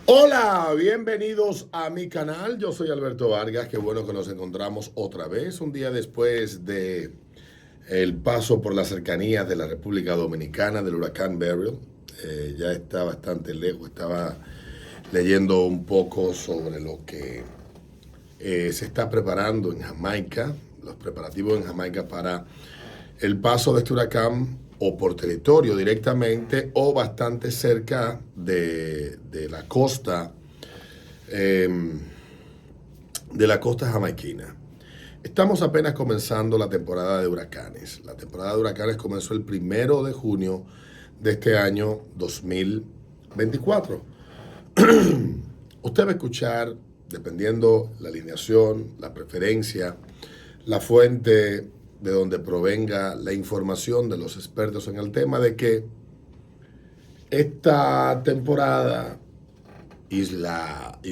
Hola, bienvenidos a mi canal. Yo soy Alberto Vargas. Qué bueno que nos encontramos otra vez, un día después de el paso por las cercanías de la República Dominicana del huracán Beryl. Ya está bastante lejos. Estaba leyendo un poco sobre lo que se está preparando en Jamaica, los preparativos en Jamaica para el paso de este huracán o por territorio directamente o bastante cerca de la costa eh, de la costa jamaiquina. Estamos apenas comenzando la temporada de huracanes. La temporada de huracanes comenzó el 1 de junio de este año 2024. Usted va a escuchar, dependiendo la alineación, la preferencia, la fuente de donde provenga la información de los expertos en el tema, de que esta temporada y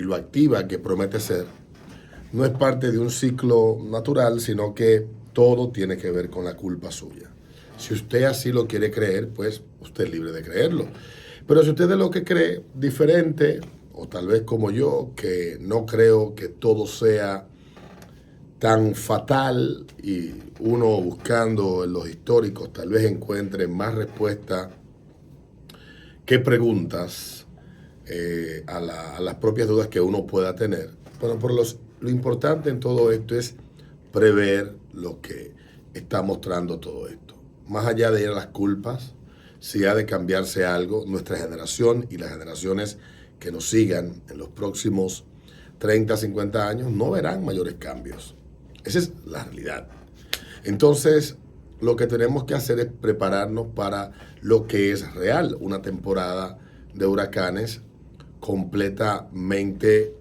lo activa que promete ser no es parte de un ciclo natural, sino que todo tiene que ver con la culpa suya. Si usted así lo quiere creer, pues usted es libre de creerlo. Pero si usted de lo que cree diferente, o tal vez como yo, que no creo que todo sea tan fatal, y uno buscando en los históricos tal vez encuentre más respuestas que preguntas a las propias dudas que uno pueda tener. Bueno, lo importante en todo esto es prever lo que está mostrando todo esto. Más allá de ir a las culpas, si ha de cambiarse algo, nuestra generación y las generaciones que nos sigan en los próximos 30, 50 años no verán mayores cambios. Esa es la realidad. Entonces, lo que tenemos que hacer es prepararnos para lo que es real, una temporada de huracanes completamente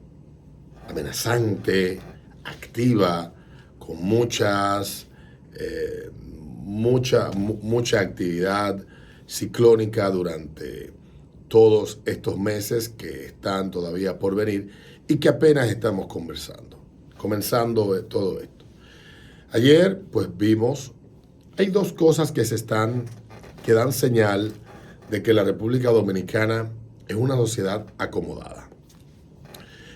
amenazante, activa, con mucha actividad ciclónica durante todos estos meses que están todavía por venir y que apenas estamos comenzando todo esto. Ayer, pues vimos, hay dos cosas que dan señal de que la República Dominicana es una sociedad acomodada.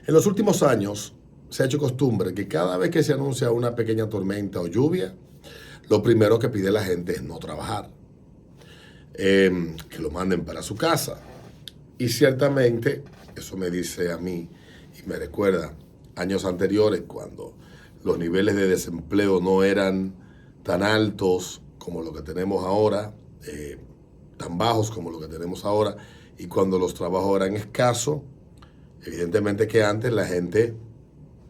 En los últimos años se ha hecho costumbre que cada vez que se anuncia una pequeña tormenta o lluvia, lo primero que pide la gente es no trabajar, que lo manden para su casa. Y ciertamente, eso me dice a mí y me recuerda años anteriores cuando los niveles de desempleo no eran tan altos como lo que tenemos ahora, tan bajos como lo que tenemos ahora, y cuando los trabajos eran escasos. Evidentemente que antes la gente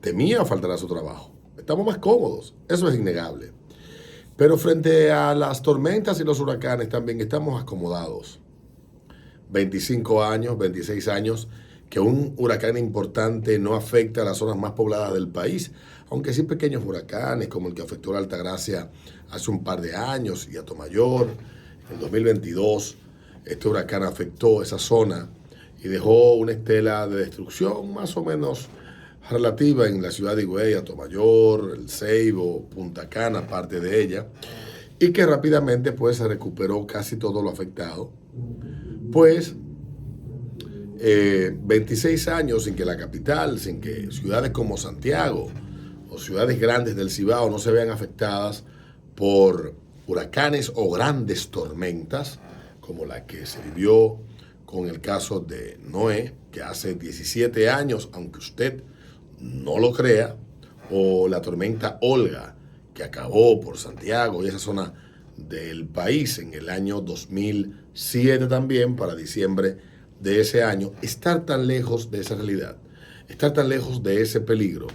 temía faltar a su trabajo. Estamos más cómodos, eso es innegable. Pero frente a las tormentas y los huracanes también estamos acomodados. 25 años, 26 años, que un huracán importante no afecta a las zonas más pobladas del país, aunque sí pequeños huracanes como el que afectó a la Altagracia hace un par de años y a Tomayor. En 2022 este huracán afectó esa zona y dejó una estela de destrucción más o menos relativa en la ciudad de Higüey, Atomayor, El Ceibo, Punta Cana, parte de ella, y que rápidamente pues se recuperó casi todo lo afectado. Pues 26 años sin que la capital, sin que ciudades como Santiago o ciudades grandes del Cibao no se vean afectadas por huracanes o grandes tormentas, como la que se vivió con el caso de Noé, que hace 17 años, aunque usted no lo crea, o la tormenta Olga, que acabó por Santiago y esa zona del país en el año 2007 también, para diciembre de ese año. Estar tan lejos de esa realidad, estar tan lejos de ese peligro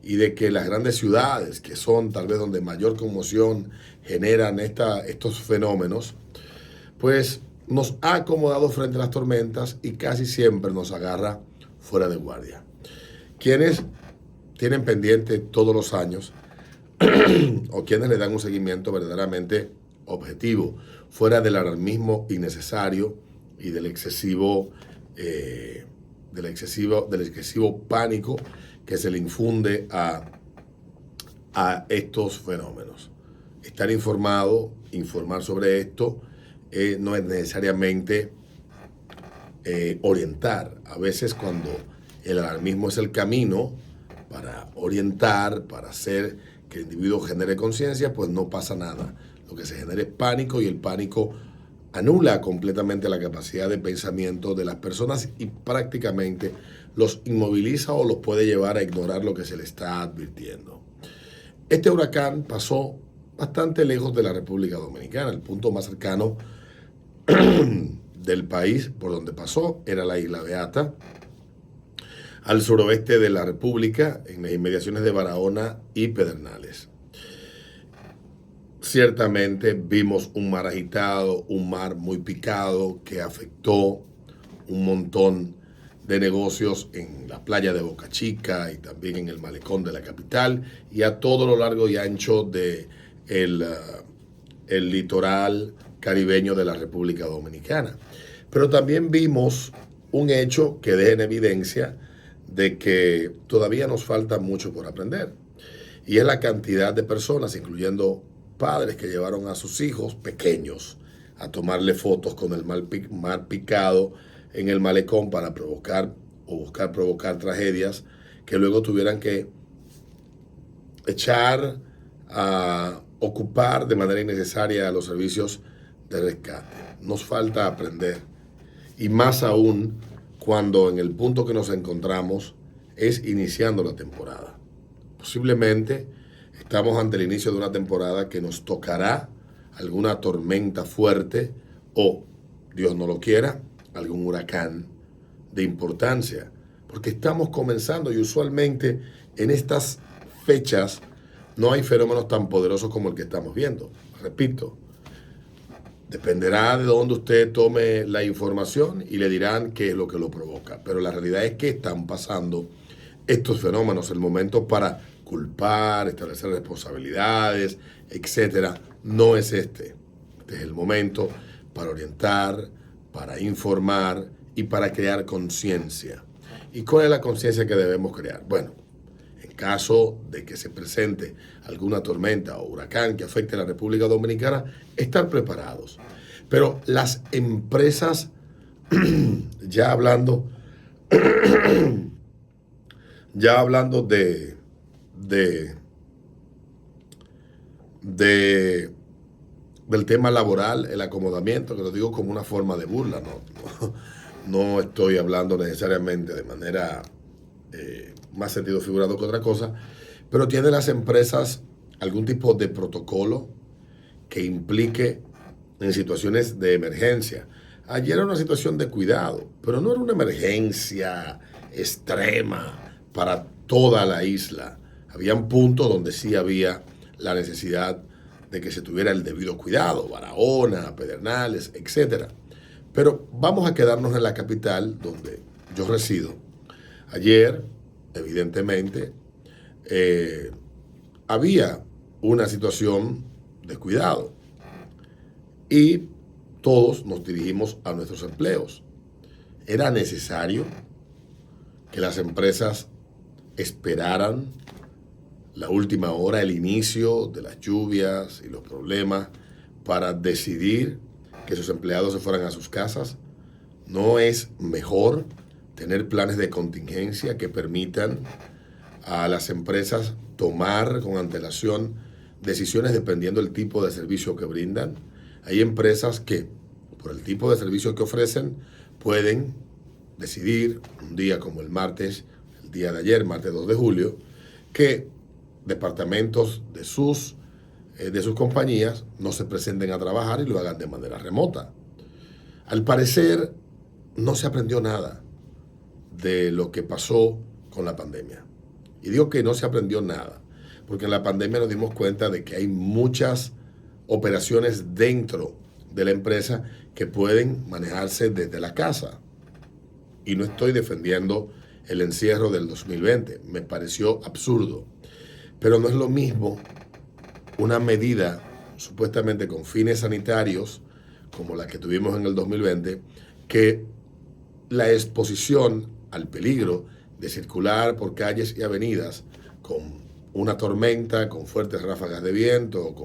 y de que las grandes ciudades, que son tal vez donde mayor conmoción generan estos fenómenos, pues nos ha acomodado frente a las tormentas y casi siempre nos agarra fuera de guardia. Quienes tienen pendiente todos los años o quienes le dan un seguimiento verdaderamente objetivo, fuera del alarmismo innecesario y del excesivo pánico que se le infunde a estos fenómenos. Estar informado, informar sobre esto, no es necesariamente orientar. A veces cuando el alarmismo es el camino para orientar, para hacer que el individuo genere conciencia, pues no pasa nada. Lo que se genera es pánico y el pánico anula completamente la capacidad de pensamiento de las personas y prácticamente los inmoviliza o los puede llevar a ignorar lo que se le está advirtiendo. Este huracán pasó bastante lejos de la República Dominicana. El punto más cercano del país por donde pasó era la Isla Beata, al suroeste de la República, en las inmediaciones de Barahona y Pedernales. Ciertamente vimos un mar agitado, un mar muy picado que afectó un montón de negocios en la playa de Boca Chica y también en el malecón de la capital y a todo lo largo y ancho de el litoral caribeño de la República Dominicana. Pero también vimos un hecho que deja en evidencia de que todavía nos falta mucho por aprender. Y es la cantidad de personas, incluyendo padres que llevaron a sus hijos pequeños a tomarle fotos con el mar picado en el malecón para provocar o buscar provocar tragedias que luego tuvieran que echar a ocupar de manera innecesaria los servicios de rescate. Nos falta aprender. Y más aún cuando en el punto que nos encontramos es iniciando la temporada. Posiblemente estamos ante el inicio de una temporada que nos tocará alguna tormenta fuerte o, Dios no lo quiera, algún huracán de importancia. Porque estamos comenzando y usualmente en estas fechas no hay fenómenos tan poderosos como el que estamos viendo. Repito, dependerá de dónde usted tome la información y le dirán qué es lo que lo provoca. Pero la realidad es que están pasando estos fenómenos. El momento para culpar, establecer responsabilidades, etcétera, no es este. Este es el momento para orientar, para informar y para crear conciencia. ¿Y cuál es la conciencia que debemos crear? Bueno, en caso de que se presente alguna tormenta o huracán que afecte a la República Dominicana, estar preparados. Pero las empresas, ya hablando del tema laboral, el acomodamiento, que lo digo como una forma de burla, no estoy hablando necesariamente de manera más sentido figurado que otra cosa, pero ¿tienen las empresas algún tipo de protocolo que implique en situaciones de emergencia? Ayer era una situación de cuidado, pero no era una emergencia extrema para toda la isla. Habían puntos donde sí había la necesidad de que se tuviera el debido cuidado, Barahona, Pedernales, etc. Pero vamos a quedarnos en la capital donde yo resido. Ayer, evidentemente, había una situación de cuidado y todos nos dirigimos a nuestros empleos. Era necesario que las empresas esperaran la última hora, el inicio de las lluvias y los problemas para decidir que sus empleados se fueran a sus casas. ¿No es mejor tener planes de contingencia que permitan a las empresas tomar con antelación decisiones dependiendo del tipo de servicio que brindan? Hay empresas que, por el tipo de servicio que ofrecen, pueden decidir un día como el martes, el día de ayer, martes 2 de julio, que departamentos de sus compañías no se presenten a trabajar y lo hagan de manera remota. Al parecer, no se aprendió nada de lo que pasó con la pandemia. Y digo que no se aprendió nada, porque en la pandemia nos dimos cuenta de que hay muchas operaciones dentro de la empresa que pueden manejarse desde la casa. Y no estoy defendiendo el encierro del 2020, me pareció absurdo. Pero no es lo mismo una medida supuestamente con fines sanitarios, como la que tuvimos en el 2020, que la exposición al peligro de circular por calles y avenidas con una tormenta, con fuertes ráfagas de viento,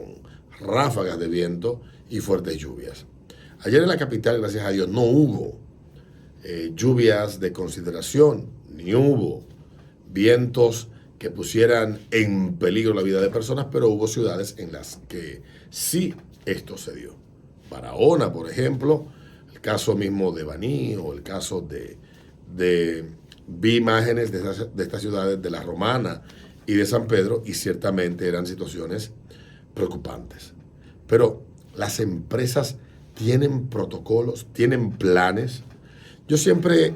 y fuertes lluvias. Ayer en la capital, gracias a Dios, no hubo lluvias de consideración, ni hubo vientos que pusieran en peligro la vida de personas, pero hubo ciudades en las que sí esto se dio. Barahona, por ejemplo, el caso mismo de Baní o el caso vi imágenes de estas ciudades, de La Romana y de San Pedro, y ciertamente eran situaciones preocupantes. Pero las empresas tienen protocolos, tienen planes. Yo siempre,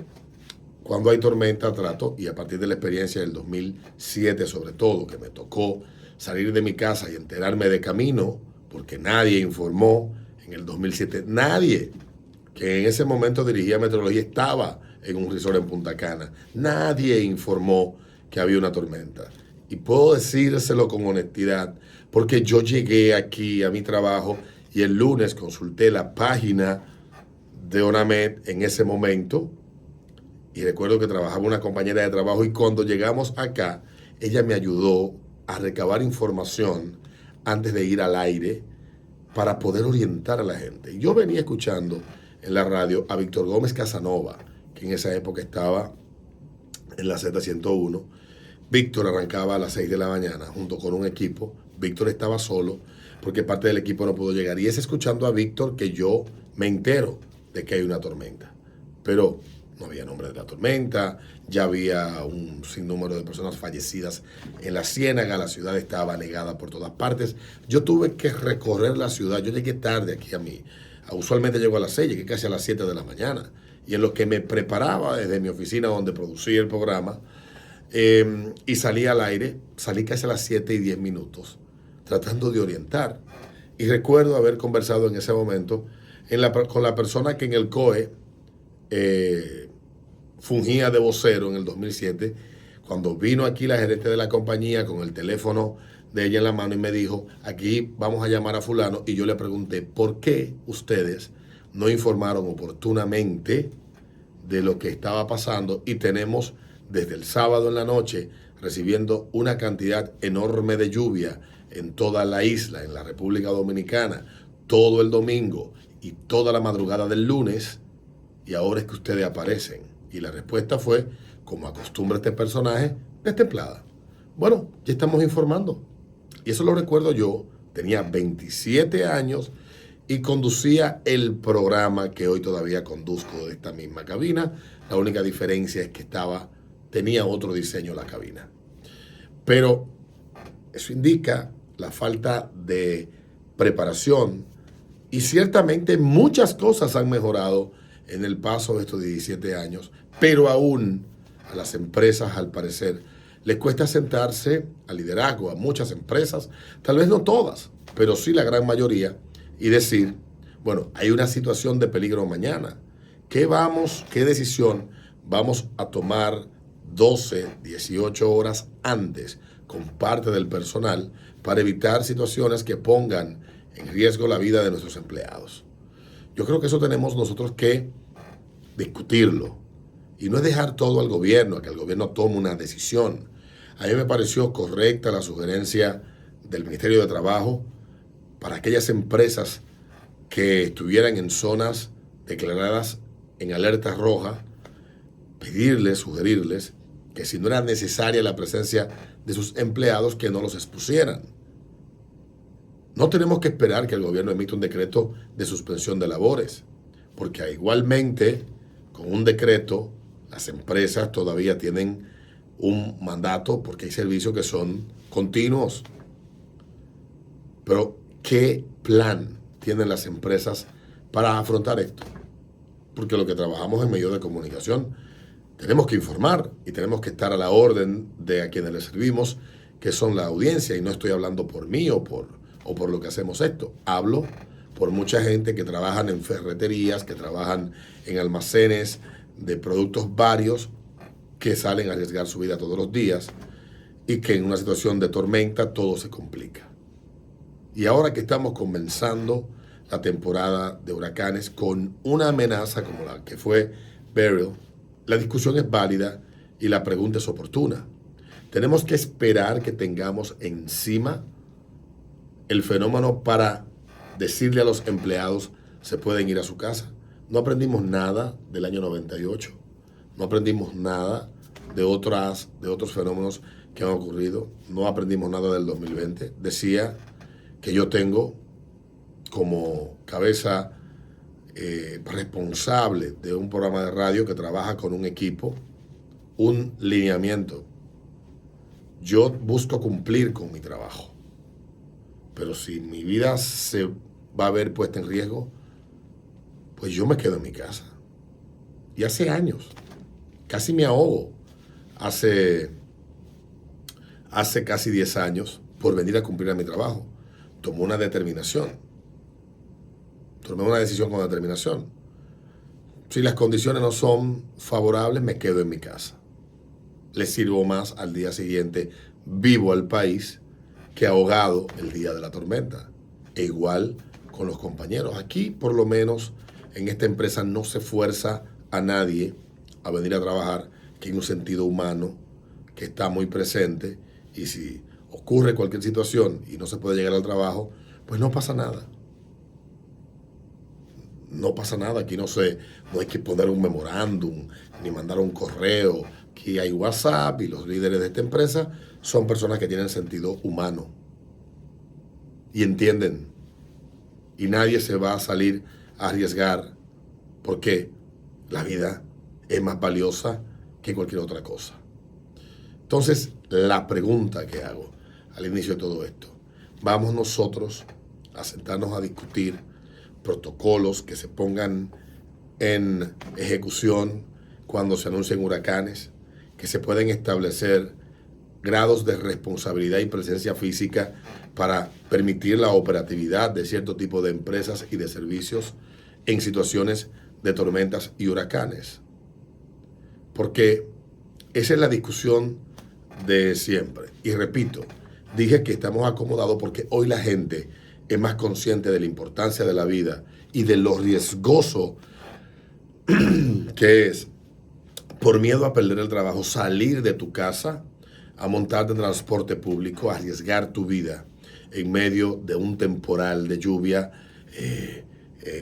cuando hay tormenta, trato, y a partir de la experiencia del 2007 sobre todo, que me tocó salir de mi casa y enterarme de camino, porque nadie informó en el 2007, nadie que en ese momento dirigía meteorología estaba en un resort en Punta Cana. Nadie informó que había una tormenta. Y puedo decírselo con honestidad, porque yo llegué aquí a mi trabajo y el lunes consulté la página de ONAMED en ese momento, y recuerdo que trabajaba una compañera de trabajo, y cuando llegamos acá, ella me ayudó a recabar información antes de ir al aire para poder orientar a la gente. Yo venía escuchando en la radio a Víctor Gómez Casanova, que en esa época estaba en la Z101. Víctor arrancaba a las 6 de la mañana junto con un equipo. Víctor estaba solo porque parte del equipo no pudo llegar. Y es escuchando a Víctor que yo me entero de que hay una tormenta. Pero no había nombre de la tormenta, ya había un sinnúmero de personas fallecidas en la Ciénaga, la ciudad estaba anegada por todas partes. Yo tuve que recorrer la ciudad, yo llegué tarde aquí usualmente llego a las 6, llegué casi a las 7 de la mañana. Y en lo que me preparaba desde mi oficina donde producía el programa, y salí al aire, salí casi a las 7:10, tratando de orientar. Y recuerdo haber conversado en ese momento con la persona que en el COE fungía de vocero en el 2007, cuando vino aquí la gerente de la compañía con el teléfono de ella en la mano y me dijo, aquí vamos a llamar a fulano, y yo le pregunté, ¿por qué ustedes no informaron oportunamente de lo que estaba pasando? Y tenemos desde el sábado en la noche recibiendo una cantidad enorme de lluvia en toda la isla, en la República Dominicana, todo el domingo y toda la madrugada del lunes, y ahora es que ustedes aparecen. Y la respuesta fue, como acostumbra este personaje, destemplada. Bueno, ya estamos informando. Y eso lo recuerdo yo, tenía 27 años y conducía el programa que hoy todavía conduzco de esta misma cabina. La única diferencia es que tenía otro diseño la cabina. Pero eso indica la falta de preparación, y ciertamente muchas cosas han mejorado en el paso de estos 17 años, pero aún a las empresas, al parecer, les cuesta sentarse al liderazgo, a muchas empresas, tal vez no todas, pero sí la gran mayoría, y decir, bueno, hay una situación de peligro mañana. ¿Qué decisión vamos a tomar 12, 18 horas antes con parte del personal para evitar situaciones que pongan en riesgo la vida de nuestros empleados? Yo creo que eso tenemos nosotros que discutirlo. Y no es dejar todo al gobierno, a que el gobierno tome una decisión. A mí me pareció correcta la sugerencia del Ministerio de Trabajo para aquellas empresas que estuvieran en zonas declaradas en alerta roja, sugerirles que si no era necesaria la presencia de sus empleados, que no los expusieran. No tenemos que esperar que el gobierno emita un decreto de suspensión de labores, porque igualmente con un decreto las empresas todavía tienen un mandato, porque hay servicios que son continuos. Pero ¿qué plan tienen las empresas para afrontar esto? Porque lo que trabajamos en medios de comunicación, tenemos que informar y tenemos que estar a la orden de a quienes les servimos, que son la audiencia, y no estoy hablando por mí o por lo que hacemos esto. Hablo por mucha gente que trabajan en ferreterías, que trabajan en almacenes de productos varios, que salen a arriesgar su vida todos los días, y que en una situación de tormenta todo se complica. Y ahora que estamos comenzando la temporada de huracanes con una amenaza como la que fue Beryl, la discusión es válida y la pregunta es oportuna. ¿Tenemos que esperar que tengamos encima el fenómeno para decirle a los empleados se pueden ir a su casa? No aprendimos nada del año 98. No aprendimos nada de otros fenómenos que han ocurrido. No aprendimos nada del 2020. Decía que yo tengo como cabeza responsable de un programa de radio que trabaja con un equipo, un lineamiento. Yo busco cumplir con mi trabajo. Pero si mi vida se va a ver puesta en riesgo, pues yo me quedo en mi casa. Y hace años, casi me ahogo, hace casi 10 años, por venir a cumplir a mi trabajo. Tomé una determinación. Tomé una decisión con determinación. Si las condiciones no son favorables, me quedo en mi casa. Le sirvo más al día siguiente vivo al país que ahogado el día de la tormenta. E igual con los compañeros. Aquí, por lo menos, en esta empresa no se fuerza a nadie a venir a trabajar, que hay un sentido humano que está muy presente, y si ocurre cualquier situación y no se puede llegar al trabajo, pues no pasa nada. No pasa nada, aquí no hay que poner un memorándum ni mandar un correo. Aquí hay WhatsApp y los líderes de esta empresa son personas que tienen sentido humano y entienden. Y nadie se va a salir a arriesgar porque la vida es más valiosa que cualquier otra cosa. Entonces, la pregunta que hago al inicio de todo esto, vamos nosotros a sentarnos a discutir protocolos que se pongan en ejecución cuando se anuncien huracanes, que se pueden establecer grados de responsabilidad y presencia física para permitir la operatividad de cierto tipo de empresas y de servicios en situaciones de tormentas y huracanes. Porque esa es la discusión de siempre. Y repito, dije que estamos acomodados porque hoy la gente es más consciente de la importancia de la vida y de lo riesgoso que es, por miedo a perder el trabajo, salir de tu casa a montarte en transporte público, a arriesgar tu vida en medio de un temporal de lluvia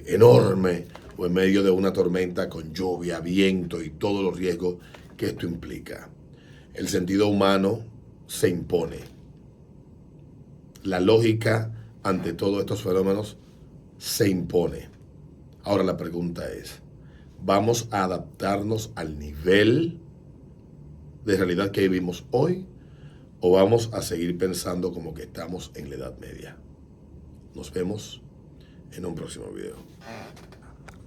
enorme, o en medio de una tormenta con lluvia, viento y todos los riesgos que esto implica. El sentido humano se impone. La lógica ante todos estos fenómenos se impone. Ahora la pregunta es, ¿vamos a adaptarnos al nivel de realidad que vivimos hoy o vamos a seguir pensando como que estamos en la Edad Media? Nos vemos en un próximo video.